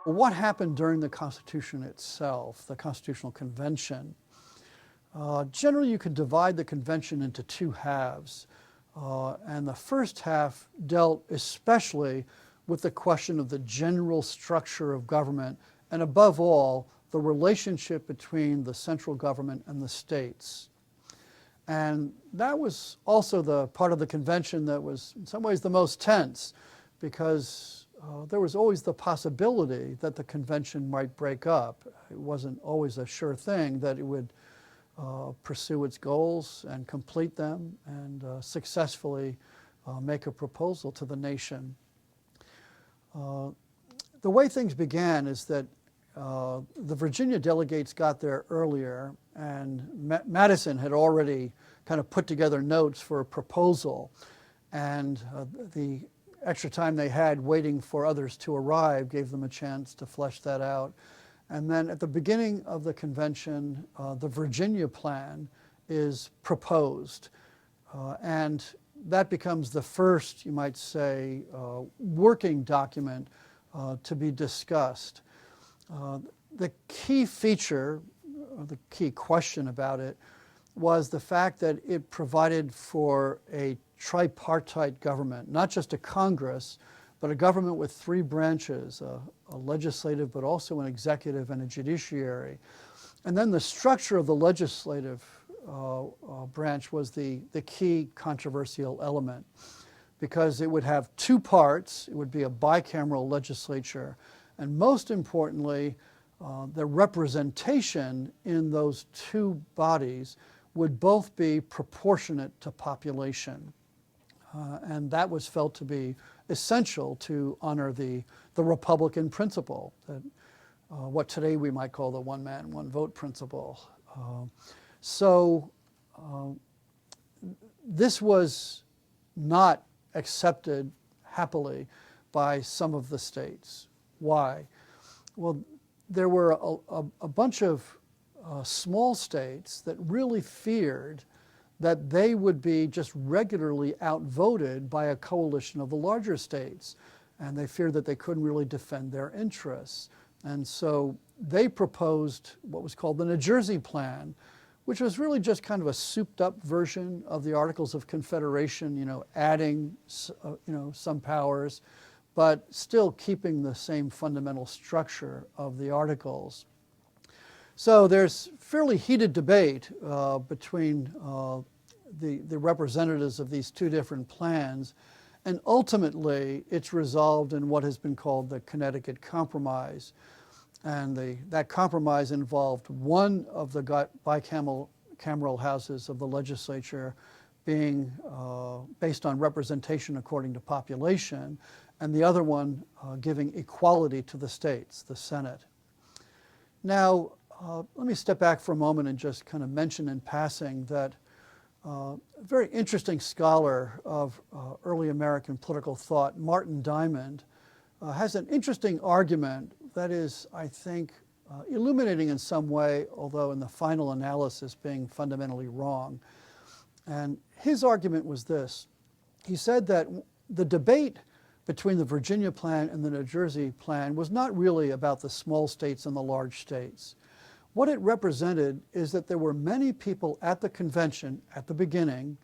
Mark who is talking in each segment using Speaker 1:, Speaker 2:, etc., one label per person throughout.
Speaker 1: What happened during the Constitution itself, the Constitutional Convention? Generally, you could divide the convention into two halves. And the first half dealt especially with the question of the general structure of government, and above all, the relationship between the central government and the states. And that was also the part of the convention that was in some ways the most tense, because there was always the possibility that the convention might break up. It wasn't always a sure thing that it would pursue its goals and complete them and successfully make a proposal to the nation. The way things began is that the Virginia delegates got there earlier, and Madison had already kind of put together notes for a proposal, and the extra time they had waiting for others to arrive gave them a chance to flesh that out. And then at the beginning of the convention, the Virginia plan is proposed. And that becomes the first, you might say, working document to be discussed. The key feature, or the key question about it, was the fact that it provided for a tripartite government, not just a Congress, but a government with three branches, a legislative, but also an executive and a judiciary. And then the structure of the legislative branch was the key controversial element, because it would have two parts. It would be a bicameral legislature, and most importantly, the representation in those two bodies would both be proportionate to population. And that was felt to be essential to honor the Republican principle, that what today we might call the one man, one vote principle. This was not accepted happily by some of the states. Why? Well, there were a bunch of small states that really feared that they would be just regularly outvoted by a coalition of the larger states. And they feared that they couldn't really defend their interests. And so they proposed what was called the New Jersey Plan, which was really just kind of a souped-up version of the Articles of Confederation, adding some powers, but still keeping the same fundamental structure of the Articles. So there's fairly heated debate between the representatives of these two different plans, and ultimately it's resolved in what has been called the Connecticut Compromise. And that compromise involved one of the bicameral houses of the legislature being based on representation according to population, and the other one giving equality to the states, the Senate. Now, let me step back for a moment and just kind of mention in passing that a very interesting scholar of early American political thought, Martin Diamond, has an interesting argument that is, I think, illuminating in some way, although in the final analysis being fundamentally wrong. And his argument was this. He said that the debate between the Virginia plan and the New Jersey plan was not really about the small states and the large states. What it represented is that there were many people at the convention at the beginning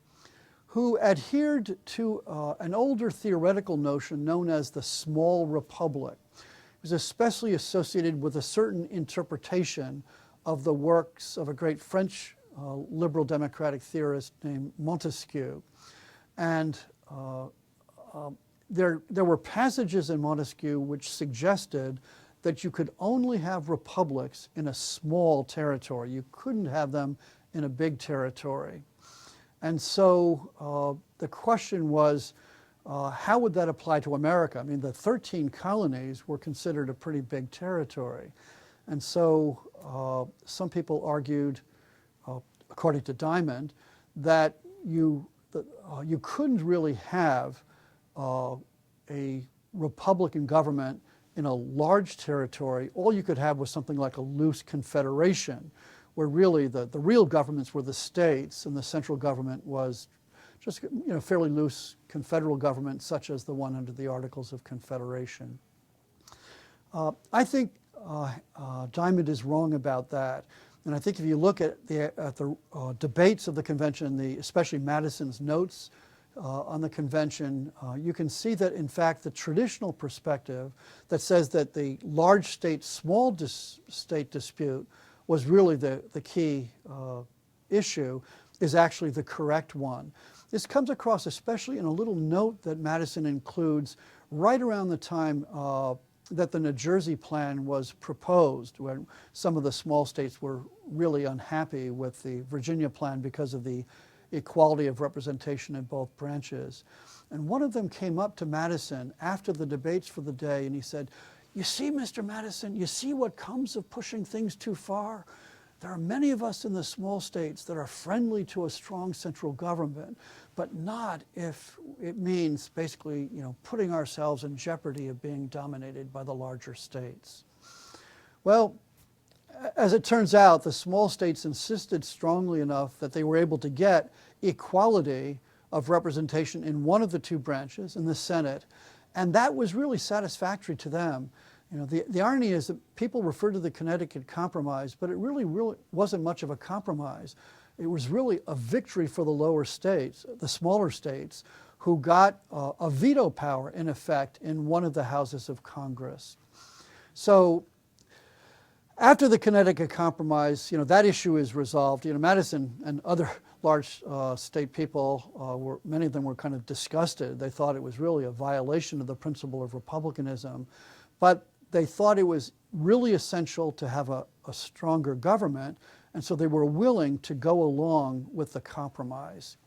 Speaker 1: who adhered to an older theoretical notion known as the small republic. It was especially associated with a certain interpretation of the works of a great French liberal democratic theorist named Montesquieu. And there were passages in Montesquieu which suggested that you could only have republics in a small territory. You couldn't have them in a big territory. And so the question was, how would that apply to America? I mean, the 13 colonies were considered a pretty big territory. And so some people argued, according to Diamond, that you couldn't really have a Republican government in a large territory. All you could have was something like a loose confederation, where really the real governments were the states, and the central government was just fairly loose confederal government, such as the one under the Articles of Confederation. I think Diamond is wrong about that. And I think if you look at the debates of the convention, especially Madison's notes on the convention, you can see that, in fact, the traditional perspective that says that the large state, small state dispute was really the key issue is actually the correct one. This comes across especially in a little note that Madison includes right around the time that the New Jersey plan was proposed, when some of the small states were really unhappy with the Virginia plan because of the equality of representation in both branches. And one of them came up to Madison after the debates for the day, and he said, "You see, Mr. Madison, you see what comes of pushing things too far? There are many of us in the small states that are friendly to a strong central government, but not if it means basically, putting ourselves in jeopardy of being dominated by the larger states." Well, as it turns out, the small states insisted strongly enough that they were able to get equality of representation in one of the two branches, in the Senate, and that was really satisfactory to them. The irony is that people refer to the Connecticut Compromise, but it really wasn't much of a compromise. It was really a victory for the lower states, the smaller states, who got a veto power, in effect, in one of the houses of Congress. So after the Connecticut Compromise, that issue is resolved. Madison and other large state people, many of them were kind of disgusted. They thought it was really a violation of the principle of republicanism. But they thought it was really essential to have a stronger government, and so they were willing to go along with the compromise.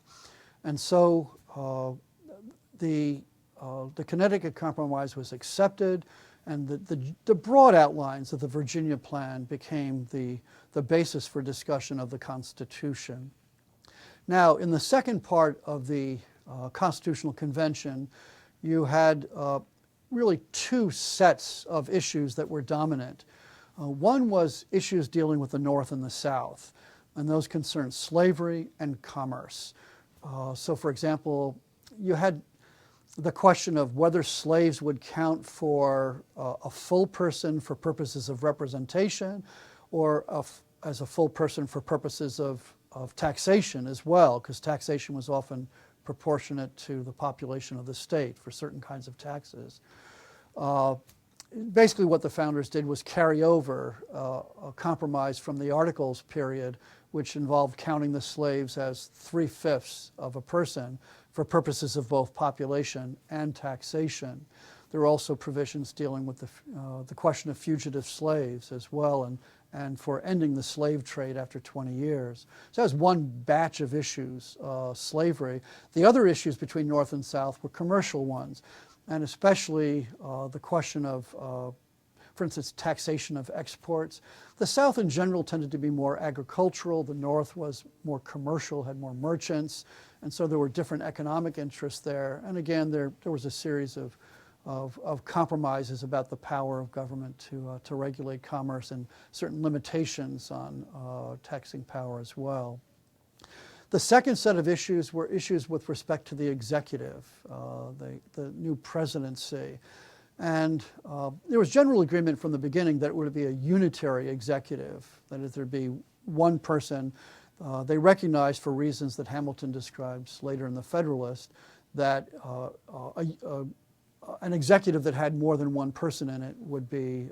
Speaker 1: And so the Connecticut Compromise was accepted, and the broad outlines of the Virginia plan became the basis for discussion of the Constitution. Now, in the second part of the Constitutional Convention, you had really two sets of issues that were dominant. One was issues dealing with the North and the South, and those concerned slavery and commerce. So, for example, you had the question of whether slaves would count for a full person for purposes of representation, or as a full person for purposes of taxation as well, because taxation was often proportionate to the population of the state for certain kinds of taxes. Basically what the founders did was carry over a compromise from the Articles period, which involved counting the slaves as 3/5 of a person for purposes of both population and taxation. There were also provisions dealing with the question of fugitive slaves as well, and for ending the slave trade after 20 years. So that was one batch of issues, slavery. The other issues between North and South were commercial ones, and especially the question of, for instance, taxation of exports. The South in general tended to be more agricultural. The North was more commercial, had more merchants, and so there were different economic interests there. And again, there was a series of compromises about the power of government to regulate commerce and certain limitations on taxing power as well. The second set of issues were issues with respect to the executive, the new presidency. And there was general agreement from the beginning that it would be a unitary executive, that is, there'd be one person. They recognized, for reasons that Hamilton describes later in the Federalist, that an executive that had more than one person in it would be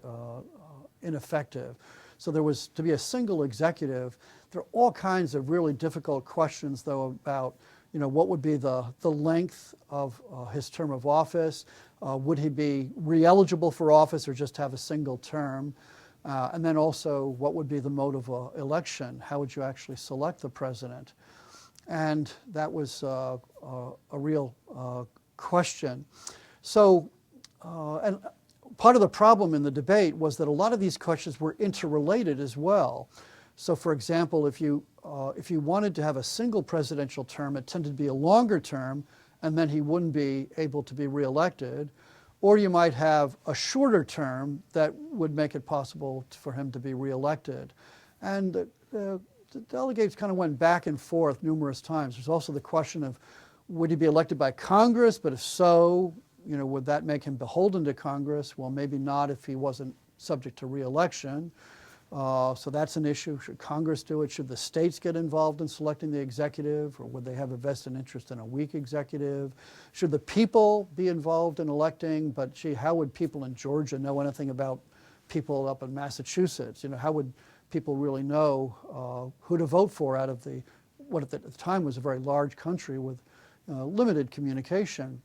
Speaker 1: ineffective. So there was to be a single executive. There are all kinds of really difficult questions, though, about what would be the length of his term of office. Would he be re-eligible for office or just have a single term? And then also, what would be the mode of election? How would you actually select the president? And that was a real question. So, and part of the problem in the debate was that a lot of these questions were interrelated as well. So, for example, if you wanted to have a single presidential term, it tended to be a longer term, and then he wouldn't be able to be reelected. Or you might have a shorter term that would make it possible for him to be reelected. And the delegates kind of went back and forth numerous times. There's also the question of, would he be elected by Congress? But if so, would that make him beholden to Congress? Well, maybe not if he wasn't subject to re-election. So that's an issue. Should Congress do it? Should the states get involved in selecting the executive, or would they have a vested interest in a weak executive? Should the people be involved in electing? But gee, how would people in Georgia know anything about people up in Massachusetts? How would people really know who to vote for out of what at the time was a very large country with limited communication?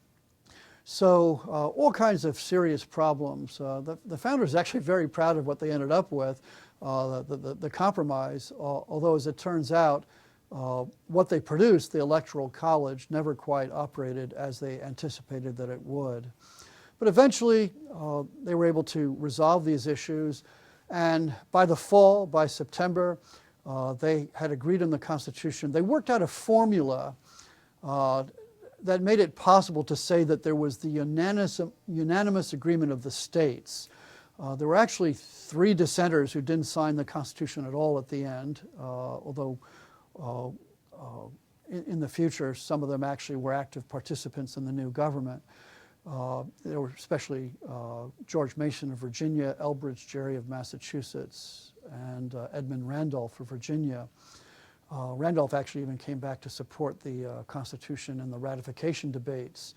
Speaker 1: So all kinds of serious problems. The founders are actually very proud of what they ended up with, the compromise, although as it turns out, what they produced, the Electoral College, never quite operated as they anticipated that it would. But eventually, they were able to resolve these issues, and by the fall, by September, they had agreed on the Constitution. They worked out a formula that made it possible to say that there was the unanimous agreement of the states. There were actually 3 dissenters who didn't sign the Constitution at all at the end, although in the future some of them actually were active participants in the new government. There were especially George Mason of Virginia, Elbridge Gerry of Massachusetts, and Edmund Randolph of Virginia. Randolph actually even came back to support the Constitution in the ratification debates.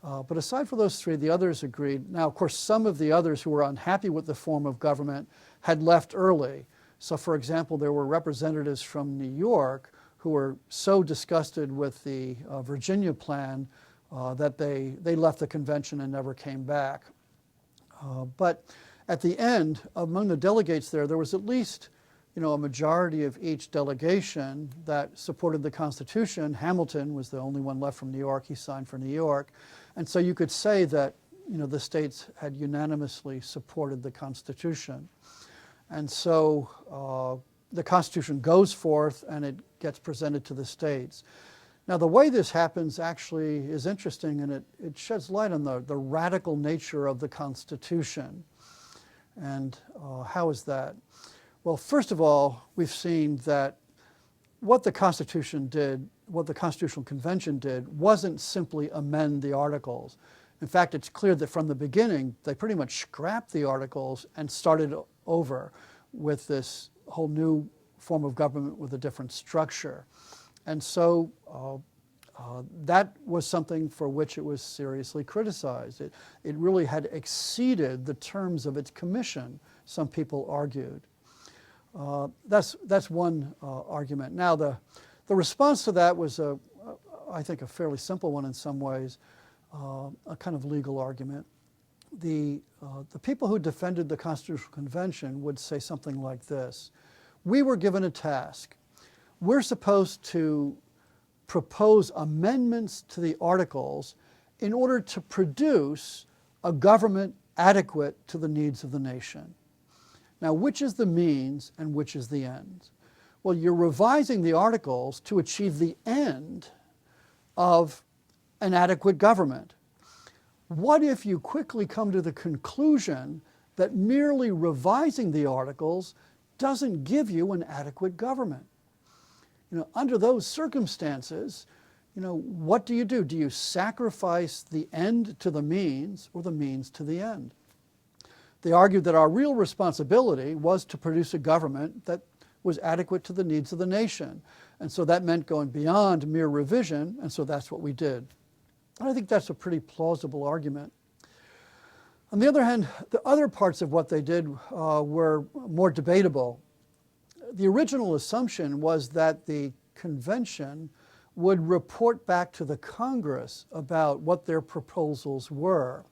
Speaker 1: But aside from those 3, the others agreed. Now, of course, some of the others who were unhappy with the form of government had left early. So, for example, there were representatives from New York who were so disgusted with the Virginia plan that they left the convention and never came back. But at the end, among the delegates there was at least a majority of each delegation that supported the Constitution. Hamilton was the only one left from New York. He signed for New York. And so you could say that the states had unanimously supported the Constitution. And so the Constitution goes forth and it gets presented to the states. Now, the way this happens actually is interesting, and it sheds light on the radical nature of the Constitution. And how is that? Well, first of all, we've seen that what the Constitution did, what the Constitutional Convention did, wasn't simply amend the Articles. In fact, it's clear that from the beginning, they pretty much scrapped the Articles and started over with this whole new form of government with a different structure. And so that was something for which it was seriously criticized. It really had exceeded the terms of its commission, some people argued. That's one argument. Now, the response to that was, I think, a fairly simple one in some ways, a kind of legal argument. The people who defended the Constitutional Convention would say something like this: we were given a task. We're supposed to propose amendments to the Articles in order to produce a government adequate to the needs of the nation. Now, which is the means and which is the end? Well, you're revising the Articles to achieve the end of an adequate government. What if you quickly come to the conclusion that merely revising the Articles doesn't give you an adequate government? Under those circumstances, what do? Do you sacrifice the end to the means or the means to the end? They argued that our real responsibility was to produce a government that was adequate to the needs of the nation. And so that meant going beyond mere revision, and so that's what we did. And I think that's a pretty plausible argument. On the other hand, the other parts of what they did were more debatable. The original assumption was that the convention would report back to the Congress about what their proposals were.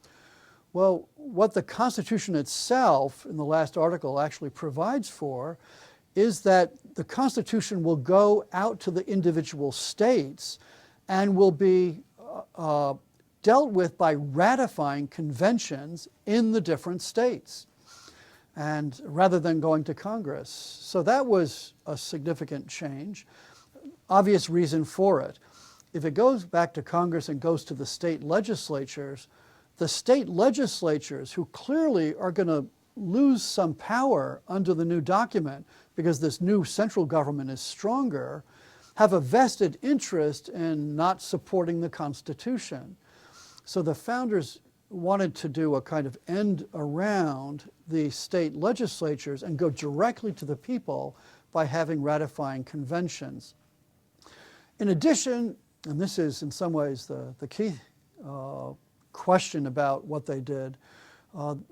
Speaker 1: Well, what the Constitution itself, in the last article, actually provides for is that the Constitution will go out to the individual states and will be dealt with by ratifying conventions in the different states, and rather than going to Congress. So that was a significant change. Obvious reason for it. If it goes back to Congress and goes to the state legislatures, who clearly are going to lose some power under the new document because this new central government is stronger, have a vested interest in not supporting the Constitution. So the founders wanted to do a kind of end around the state legislatures and go directly to the people by having ratifying conventions. In addition, and this is in some ways the key question about what they did,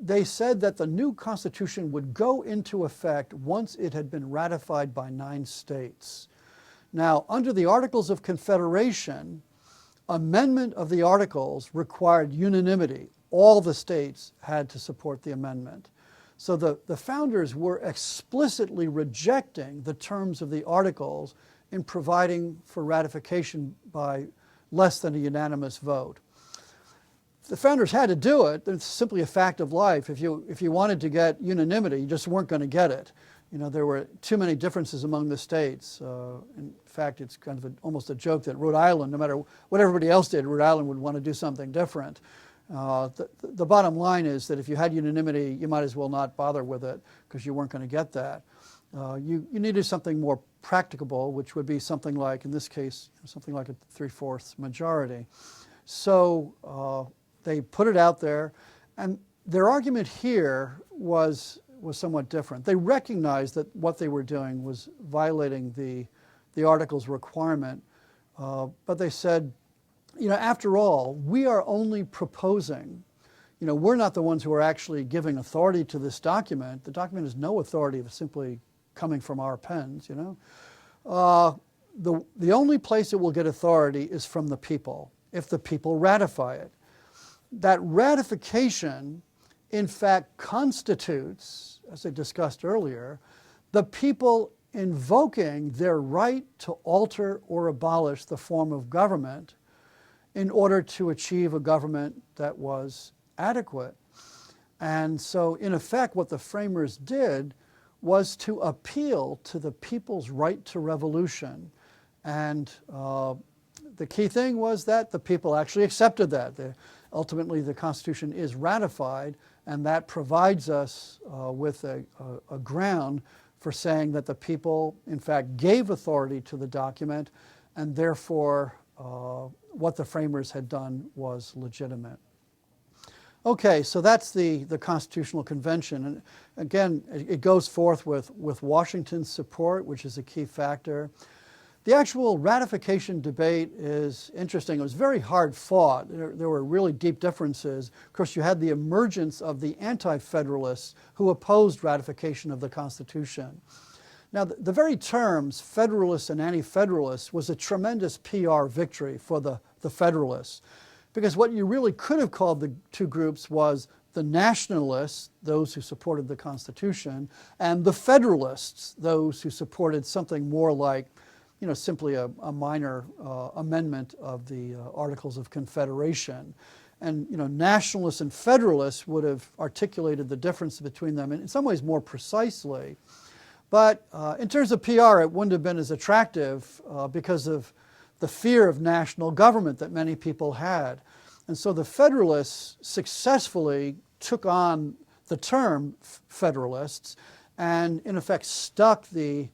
Speaker 1: they said that the new Constitution would go into effect once it had been ratified by 9 states. Now, under the Articles of Confederation, amendment of the Articles required unanimity. All the states had to support the amendment. So the founders were explicitly rejecting the terms of the Articles in providing for ratification by less than a unanimous vote. The founders had to do it. It's simply a fact of life. If you wanted to get unanimity, you just weren't going to get it. You know, there were too many differences among the states. In fact, it's kind of almost a joke that Rhode Island, no matter what everybody else did, Rhode Island would want to do something different. The bottom line is that if you had unanimity, you might as well not bother with it because you weren't going to get that. You needed something more practicable, which would be something like, in this case, something like a 3/4 majority. So they put it out there, and their argument here was somewhat different. They recognized that what they were doing was violating the Article's requirement, but they said, you know, after all, we are only proposing. You know, we're not the ones who are actually giving authority to this document. The document has no authority of simply coming from our pens, you know. The only place it will get authority is from the people, if the people ratify it. That ratification, in fact, constitutes, as I discussed earlier, the people invoking their right to alter or abolish the form of government in order to achieve a government that was adequate. And so, in effect, what the framers did was to appeal to the people's right to revolution. And the key thing was that the people actually accepted that. Ultimately, the Constitution is ratified, and that provides us with a ground for saying that the people, in fact, gave authority to the document, and therefore what the framers had done was legitimate. Okay, so that's the Constitutional Convention. And again, it goes forth with Washington's support, which is a key factor. The actual ratification debate is interesting. It was very hard fought. There were really deep differences. Of course, you had the emergence of the anti-federalists who opposed ratification of the Constitution. Now, the very terms Federalists and Anti-Federalists was a tremendous PR victory for the Federalists, because what you really could have called the two groups was the Nationalists, those who supported the Constitution, and the Federalists, those who supported something more like, you know, simply a minor amendment of the Articles of Confederation. And, you know, Nationalists and Federalists would have articulated the difference between them in some ways more precisely. But in terms of PR, it wouldn't have been as attractive because of the fear of national government that many people had. And so the Federalists successfully took on the term Federalists and, in effect, stuck the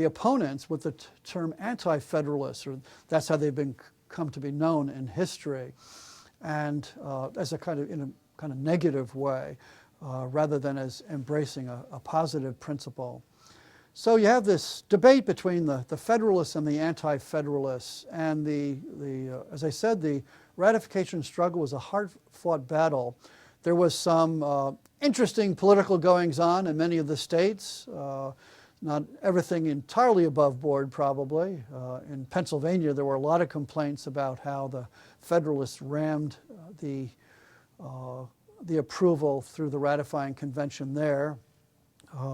Speaker 1: opponents with the term anti-federalists, or that's how they've come to be known in history, and as in a kind of negative way, rather than as embracing a positive principle. So you have this debate between the Federalists and the Anti-Federalists, and as I said, the ratification struggle was a hard-fought battle. There was some interesting political goings-on in many of the states. Not everything entirely above board, probably. In Pennsylvania, there were a lot of complaints about how the Federalists rammed the approval through the ratifying convention there.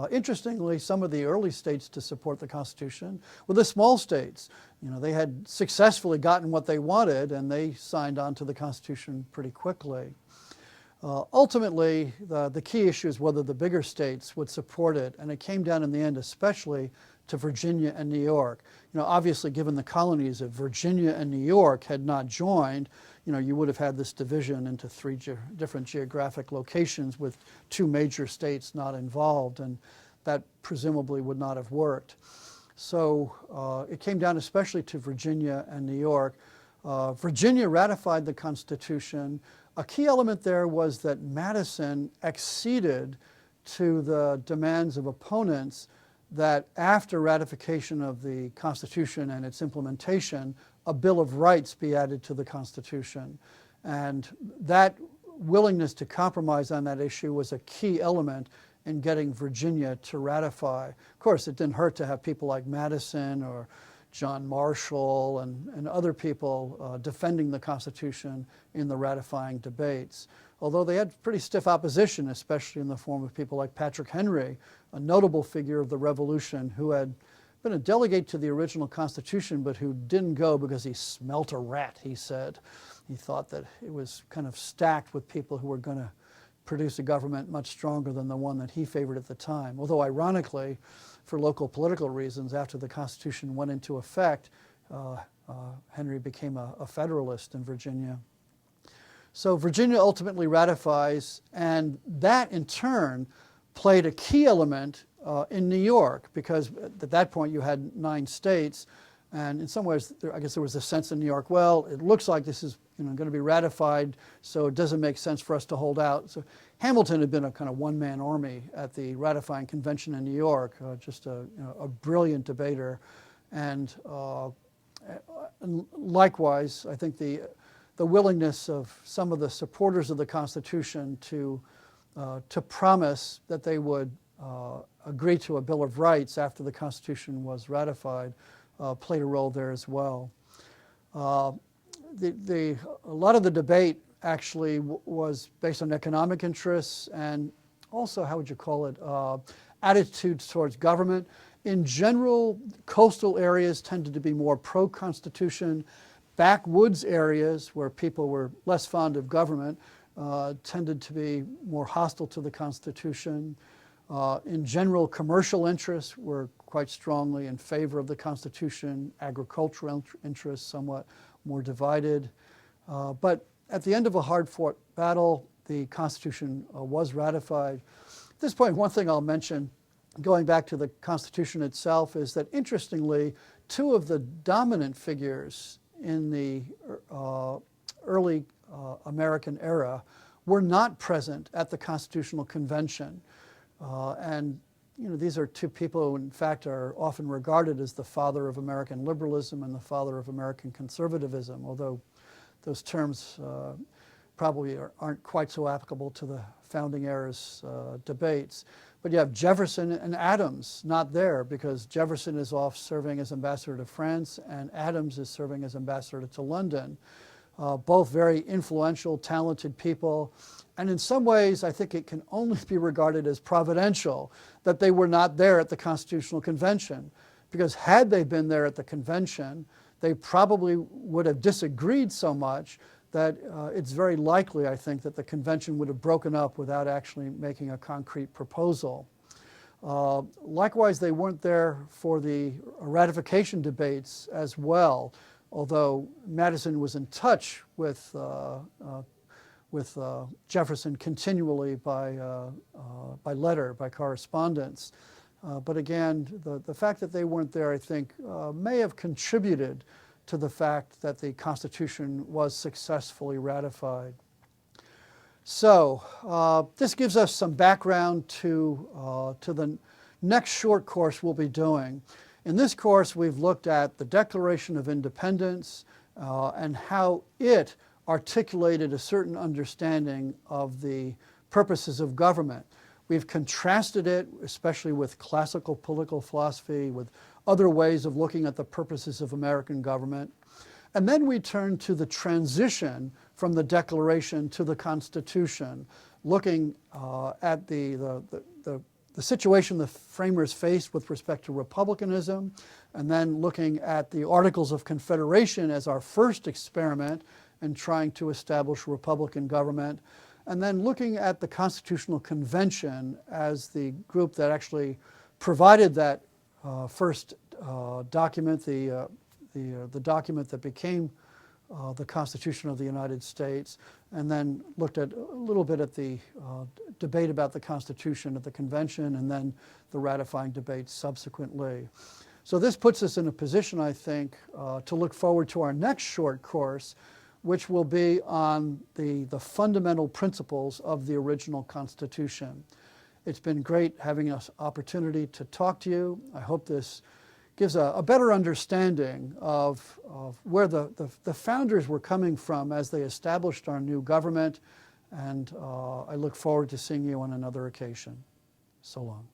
Speaker 1: Interestingly, some of the early states to support the Constitution were the small states. You know, they had successfully gotten what they wanted, and they signed on to the Constitution pretty quickly. Ultimately, the key issue is whether the bigger states would support it, and it came down in the end especially to Virginia and New York. You know, obviously, given the colonies, if Virginia and New York had not joined, you know, you would have had this division into three different geographic locations with two major states not involved, and that presumably would not have worked. So it came down especially to Virginia and New York. Virginia ratified the Constitution. a key element there was that Madison acceded to the demands of opponents that after ratification of the Constitution and its implementation, a Bill of Rights be added to the Constitution. And that willingness to compromise on that issue was a key element in getting Virginia to ratify. Of course, it didn't hurt to have people like Madison or John Marshall and other people defending the Constitution in the ratifying debates. Although they had pretty stiff opposition, especially in the form of people like Patrick Henry, a notable figure of the Revolution who had been a delegate to the original Constitution, but who didn't go because he smelt a rat, he said. He thought that it was kind of stacked with people who were going to produce a government much stronger than the one that he favored at the time. Although ironically, for local political reasons, after the Constitution went into effect, Henry became a Federalist in Virginia. So Virginia ultimately ratifies, and that in turn played a key element in New York, because at that point you had 9 states, and in some ways I guess there was a sense in New York, well, it looks like this is going to be ratified, so it doesn't make sense for us to hold out. So Hamilton had been a kind of one-man army at the ratifying convention in New York, just a brilliant debater, and likewise I think the willingness of some of the supporters of the Constitution to promise that they would agree to a Bill of Rights after the Constitution was ratified played a role there as well. A lot of the debate actually was based on economic interests and also, how would you call it, attitudes towards government. In general, coastal areas tended to be more pro-Constitution. Backwoods areas where people were less fond of government tended to be more hostile to the Constitution. In general, commercial interests were quite strongly in favor of the Constitution. Agricultural interests somewhat more divided. But at the end of a hard-fought battle, the Constitution was ratified. At this point, one thing I'll mention, going back to the Constitution itself, is that interestingly, 2 of the dominant figures in the early American era were not present at the Constitutional Convention. And these are 2 people who in fact are often regarded as the father of American liberalism and the father of American conservatism, although those terms probably aren't quite so applicable to the founding era's debates. But you have Jefferson and Adams not there, because Jefferson is off serving as ambassador to France and Adams is serving as ambassador to London. Both very influential, talented people. And in some ways, I think it can only be regarded as providential that they were not there at the Constitutional Convention. Because had they been there at the convention, they probably would have disagreed so much that it's very likely, I think, that the convention would have broken up without actually making a concrete proposal. Likewise, they weren't there for the ratification debates as well, although Madison was in touch with Jefferson continually by letter, by correspondence. But again, the fact that they weren't there, I think, may have contributed to the fact that the Constitution was successfully ratified. So this gives us some background to the next short course we'll be doing. In this course, we've looked at the Declaration of Independence and how it articulated a certain understanding of the purposes of government. We've contrasted it, especially with classical political philosophy, with other ways of looking at the purposes of American government. And then we turn to the transition from the Declaration to the Constitution, looking at the situation the framers faced with respect to republicanism, and then looking at the Articles of Confederation as our first experiment in trying to establish republican government, and then looking at the Constitutional Convention as the group that actually provided that first document, the document that became the Constitution of the United States, and then looked at a little bit at the debate about the Constitution at the Convention, and then the ratifying debate subsequently. So this puts us in a position, I think, to look forward to our next short course, which will be on the fundamental principles of the original Constitution. It's been great having an opportunity to talk to you. I hope this gives a better understanding of where the founders were coming from as they established our new government, and I look forward to seeing you on another occasion. So long.